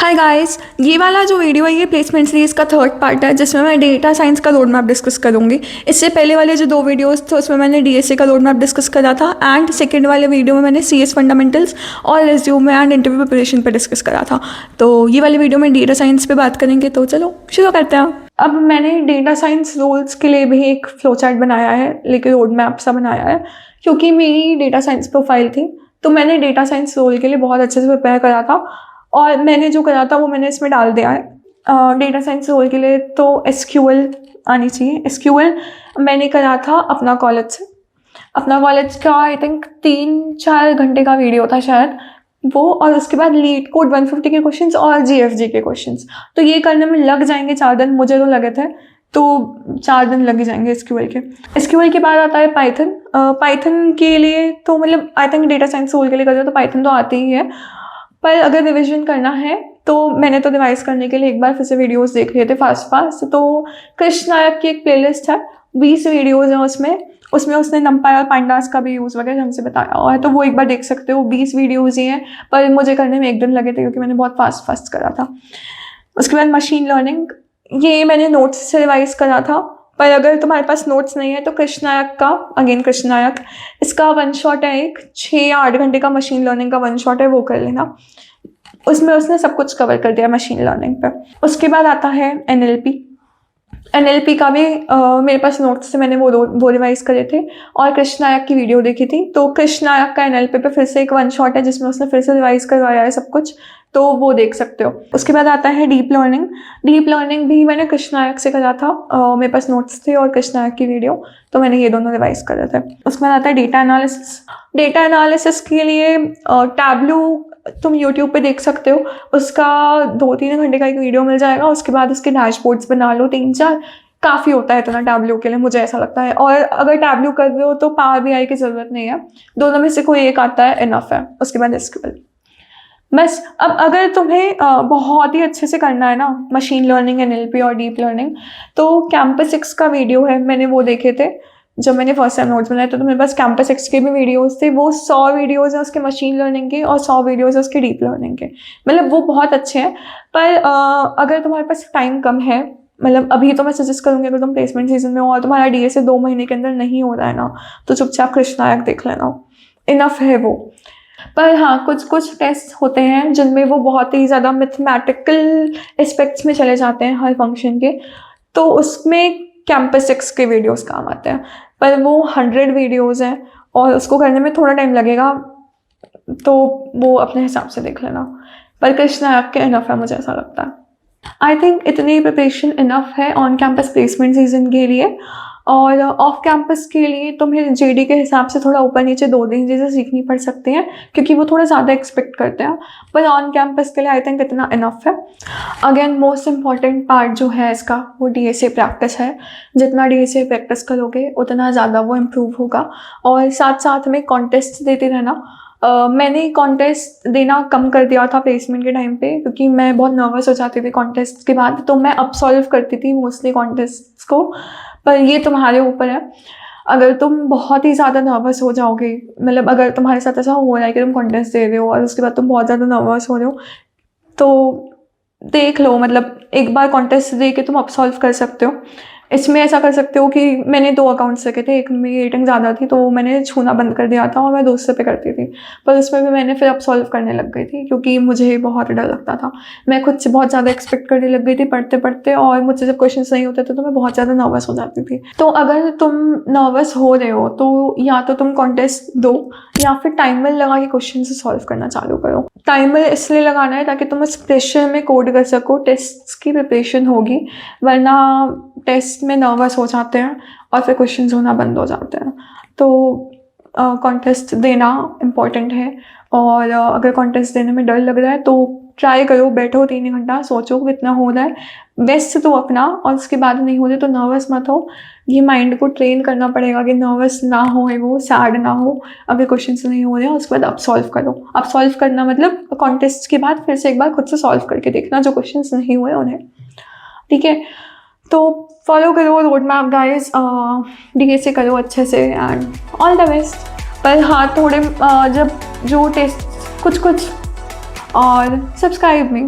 Hi guys, ये वाला जो वीडियो है ये प्लेसमेंट सीरीज़ का थर्ड पार्ट है जिसमें मैं डेटा साइंस का रोड मैप डिस्कस करूंगी। इससे पहले वाले जो 2 वीडियोस थे उसमें मैंने डीएसए का रोड मैप डिस्कस करा था एंड सेकंड वाले वीडियो में मैंने सीएस फंडामेंटल्स और रेज्यूमे एंड इंटरव्यू प्रिपरेशन पर डिस्कस करा था। तो ये वाले वीडियो में डेटा साइंस पे बात करेंगे, तो चलो शुरू करते हैं। अब मैंने डेटा साइंस रोल्स के लिए भी एक फ्लो चार्ट बनाया है, लेकिन रोड मैप सा बनाया है क्योंकि मेरी डेटा साइंस प्रोफाइल थी। तो मैंने डेटा साइंस रोल के लिए बहुत अच्छे से प्रिपेयर करा था और मैंने जो करा था वो मैंने इसमें डाल दिया है। डेटा साइंस रोल के लिए तो एसक्यूएल आनी चाहिए। एसक्यूएल मैंने करा था अपना कॉलेज से। अपना कॉलेज का आई थिंक 3-4 घंटे का वीडियो था शायद वो, और उसके बाद लीड कोड 150 के क्वेश्चंस और जीएफजी के क्वेश्चंस। तो ये करने में लग जाएंगे 4 दिन, मुझे तो लगे थे, तो 4 दिन लग जाएंगे एसक्यूएल के। एसक्यूएल के बाद आता है पाइथन। पाइथन के लिए तो मतलब I think data science role के लिए करते हो तो पाइथन तो आती ही है, पर अगर रिविजन करना है तो मैंने तो रिवाइज करने के लिए एक बार फिर से वीडियोस देख लिए थे फास्ट। तो कृष्ण नायक की एक प्लेलिस्ट है, 20 वीडियोस हैं उसमें उसने नंपाई और पांडास का भी यूज़ वगैरह हमसे बताया हुआ है, तो वो एक बार देख सकते हो। 20 वीडियोस ही हैं, पर मुझे करने में 1 दिन लगे थे क्योंकि मैंने बहुत फास्ट करा था। उसके बाद मशीन लर्निंग, ये मैंने नोट्स से रिवाइज करा था, पर अगर तुम्हारे पास नोट्स नहीं है तो कृष्ण नायक का, अगेन कृष्ण नायक, इसका 1 शॉट है, एक 6 या 8 घंटे का मशीन लर्निंग का 1 शॉट है, वो कर लेना। उसमें उसने सब कुछ कवर कर दिया मशीन लर्निंग पे। उसके बाद आता है एनएलपी का भी मेरे पास नोट्स से मैंने वो रिवाइज करे थे और कृष्ण नायक की वीडियो देखी थी। तो कृष्ण नायक का एनएलपी पे फिर से एक 1 शॉट है जिसमें उसने फिर से रिवाइज करवाया है सब कुछ, तो वो देख सकते हो। उसके बाद आता है डीप लर्निंग भी मैंने कृष्ण नायक से करा था। मेरे पास नोट्स थे और कृष्ण नायक की वीडियो, तो मैंने ये दोनों रिवाइज करे थे। उसके बाद आता है डेटा एनालिसिस के लिए टैबलू तुम यूट्यूब पे देख सकते हो, उसका 2-3 घंटे का एक वीडियो मिल जाएगा। उसके बाद उसके डैशबोर्ड्स बना लो 3-4, काफ़ी होता है इतना टैबलू के लिए, मुझे ऐसा लगता है। और अगर टैबलू कर रहे हो तो पावर बीआई की ज़रूरत नहीं है, दोनों में से कोई एक आता है इनफ है। उसके बाद एसक्यूएल बस। अब अगर तुम्हें बहुत ही अच्छे से करना है ना मशीन लर्निंग, एनएलपी और डीप लर्निंग, तो कैंपस एक्स का वीडियो है, मैंने वो देखे थे जब मैंने फर्स्ट टाइम नोट्स बनाए। तो मेरे पास कैंपस एक्स के भी वीडियोस थे, वो 100 वीडियोस हैं उसके मशीन लर्निंग के और 100 वीडियोस हैं उसके डीप लर्निंग के, मतलब वो बहुत अच्छे हैं। पर अगर तुम्हारे पास टाइम कम है, मतलब अभी तो मैं सजेस्ट करूँगी अगर तुम प्लेसमेंट सीजन में हो और तुम्हारा डीएसए 2 महीने के अंदर नहीं हो रहा है ना, तो चुपचाप कृष्ण नायक देख लेना, इनफ है वो। पर हाँ, कुछ टेस्ट होते हैं जिनमें वो बहुत ही ज़्यादा मैथमेटिकल एस्पेक्ट्स में चले जाते हैं हर फंक्शन के, तो उसमें कैंपस एक्स के वीडियोस काम आते हैं। पर वो 100 वीडियोस हैं और उसको करने में थोड़ा टाइम लगेगा, तो वो अपने हिसाब से देख लेना। पर कृष्ण नायक के इनफ है, मुझे ऐसा लगता है। आई थिंक इतनी प्रिपरेशन इनफ है ऑन कैंपस प्लेसमेंट सीजन के लिए। और ऑफ कैंपस के लिए तुम्हें जेडी के हिसाब से थोड़ा ऊपर नीचे 2-3 चीज़ें सीखनी पड़ सकती हैं क्योंकि वो थोड़ा ज़्यादा एक्सपेक्ट करते हैं, पर ऑन कैंपस के लिए आई थिंक इतना इनफ है। अगेन मोस्ट इम्पॉर्टेंट पार्ट जो है इसका वो डीएसए प्रैक्टिस है। जितना डीएसए प्रैक्टिस करोगे उतना ज़्यादा वो इम्प्रूव होगा। और साथ साथ में कॉन्टेस्ट देते रहना। मैंने कॉन्टेस्ट देना कम कर दिया था प्लेसमेंट के टाइम पे क्योंकि मैं बहुत नर्वस हो जाती थी कॉन्टेस्ट के बाद, तो मैं अब सॉल्व करती थी मोस्टली कॉन्टेस्ट को। पर ये तुम्हारे ऊपर है, अगर तुम बहुत ही ज़्यादा नर्वस हो जाओगे, मतलब अगर तुम्हारे साथ ऐसा हो रहा है कि तुम कॉन्टेस्ट दे रहे हो और उसके बाद तुम बहुत ज़्यादा नर्वस हो रहे हो, तो देख लो, मतलब एक बार कॉन्टेस्ट दे के तुम अब सॉल्व कर सकते हो। इसमें ऐसा कर सकते हो कि मैंने 2 अकाउंट्स रखे थे, एक में रेटिंग ज़्यादा थी तो मैंने छूना बंद कर दिया था और मैं दूसरे पे करती थी, पर उसमें भी मैंने फिर अब सॉल्व करने लग गई थी क्योंकि मुझे बहुत डर लगता था। मैं खुद से बहुत ज़्यादा एक्सपेक्ट करने लग गई थी पढ़ते पढ़ते, और मुझसे जब क्वेश्चन नहीं होते थे तो मैं बहुत ज़्यादा नर्वस हो जाती थी। तो अगर तुम नर्वस हो रहे हो तो या तो तुम कॉन्टेस्ट दो या फिर टाइमर लगा के क्वेश्चन से सॉल्व करना चालू करो। टाइमर इसलिए लगाना है ताकि तुम इस प्रेशर में कोड कर सको, टेस्ट की प्रिपरेशन होगी, वरना टेस्ट में नर्वस हो जाते हैं और फिर क्वेश्चंस होना बंद हो जाते हैं। तो कॉन्टेस्ट देना इम्पॉर्टेंट है। और अगर कॉन्टेस्ट देने में डर लग रहा है तो ट्राई करो, बैठो 3 घंटा, सोचो कितना हो रहा है, बेस्ट तो अपना, और उसके बाद नहीं हो रहे तो नर्वस मत हो। ये माइंड को ट्रेन करना पड़ेगा कि नर्वस ना हो, वो सैड ना हो अगर क्वेश्चन नहीं हो रहे हैं। उसके बाद अब सॉल्व करो। अब सॉल्व करना मतलब कॉन्टेस्ट के बाद फिर से एक बार खुद से सॉल्व करके देखना जो क्वेश्चन नहीं हुए उन्हें, ठीक है। तो फॉलो करो रोड मैप गाइस, डीएसए करो अच्छे से एंड ऑल द बेस्ट। पर हाँ, थोड़े जब जो टेस्ट कुछ और सब्सक्राइब मी।